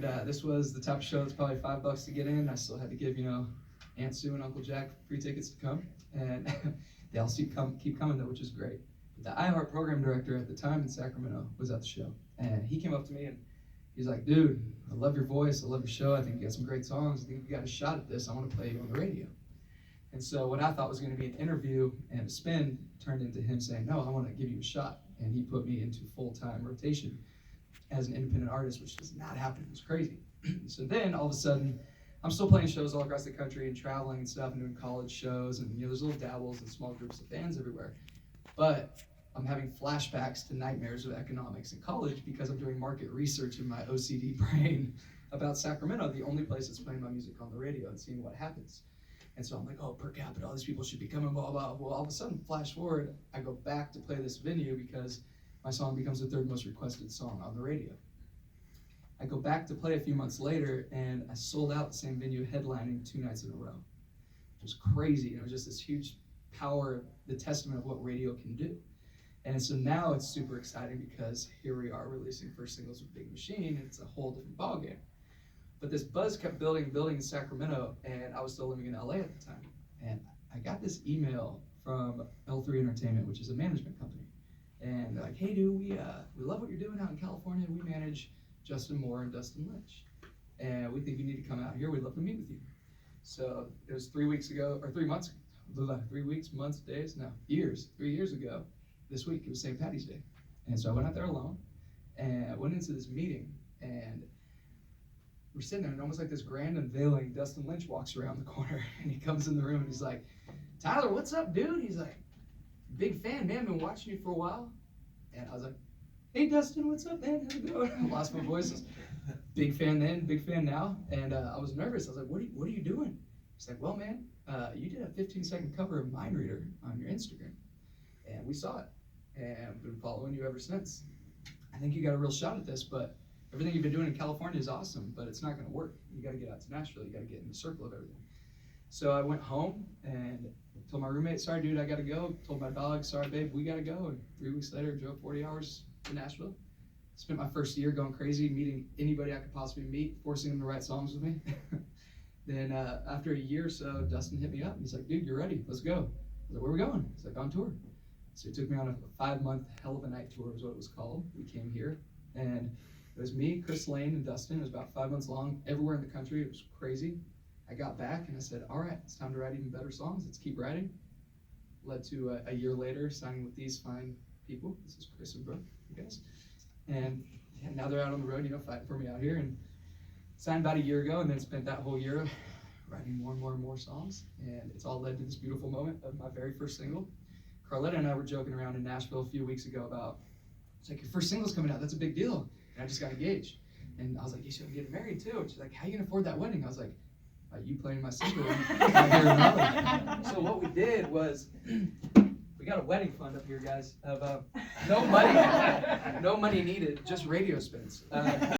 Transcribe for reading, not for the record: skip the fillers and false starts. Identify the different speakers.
Speaker 1: And this was the type of show that's probably $5 to get in. I still had to give, Aunt Sue and Uncle Jack free tickets to come. And they all keep coming though, which is great. But the iHeart program director at the time in Sacramento was at the show. And he came up to me and he's like, dude, I love your voice. I love your show. I think you got some great songs. I think you got a shot at this. I want to play you on the radio. And so what I thought was going to be an interview and a spin turned into him saying, no, I want to give you a shot. And he put me into full-time rotation as an independent artist, which does not happen. It was crazy. So then all of a sudden, I'm still playing shows all across the country and traveling and stuff and doing college shows. And there's little dabbles and small groups of fans everywhere. But I'm having flashbacks to nightmares of economics in college because I'm doing market research in my OCD brain about Sacramento, the only place that's playing my music on the radio, and seeing what happens. And so I'm like, oh, per capita, all these people should be coming, blah, blah. Well, all of a sudden, flash forward, I go back to play this venue because my song becomes the third most requested song on the radio. I go back to play a few months later, and I sold out the same venue headlining 2 nights in a row. It was crazy, and it was just this huge power, the testament of what radio can do. And so now it's super exciting because here we are releasing first singles with Big Machine, and it's a whole different ballgame. But this buzz kept building in Sacramento, and I was still living in LA at the time. And I got this email from L3 Entertainment, which is a management company. And they're like, hey dude, we love what you're doing out in California. We manage Justin Moore and Dustin Lynch. And we think you need to come out here. We'd love to meet with you. So it was 3 weeks ago, or 3 months, 3 weeks, months, days, no, years, 3 years ago. This week, it was St. Patty's Day. And so I went out there alone, and I went into this meeting, and we're sitting there, and almost like this grand unveiling, Dustin Lynch walks around the corner, and he comes in the room, and he's like, Tyler, what's up, dude? He's like, big fan, man, been watching you for a while. And I was like, hey, Dustin, what's up, man? How's it going? I lost my voice. Big fan then, big fan now. And I was nervous. I was like, what are you doing? He's like, well, man, you did a 15-second cover of Mind Reader on your Instagram. And we saw it, and I've been following you ever since. I think you got a real shot at this, but everything you've been doing in California is awesome, but it's not gonna work. You gotta get out to Nashville, you gotta get in the circle of everything. So I went home and told my roommate, sorry dude, I gotta go. Told my dog, sorry babe, we gotta go. And 3 weeks later, drove 40 hours to Nashville. Spent my first year going crazy, meeting anybody I could possibly meet, forcing them to write songs with me. Then after a year or so, Dustin hit me up, and he's like, dude, you're ready, let's go. I was like, where are we going? He's like, on tour. So he took me on a 5-month Hell of a Night tour is what it was called. We came here, and it was me, Chris Lane, and Dustin. It was about 5 months long, everywhere in the country. It was crazy. I got back, and I said, all right, it's time to write even better songs. Let's keep writing. Led to a year later, signing with these fine people. This is Chris and Brooke, you guys. And yeah, now they're out on the road, fighting for me out here. And signed about a year ago, and then spent that whole year writing more and more and more songs. And it's all led to this beautiful moment of my very first single. Carletta and I were joking around in Nashville a few weeks ago about, it's like, your first single's coming out, that's a big deal. And I just got engaged. And I was like, you should get married too. And she's like, how are you gonna afford that wedding? I was like, you playing my single. So what we did was, we got a wedding fund up here, guys, of no money needed, just radio spins.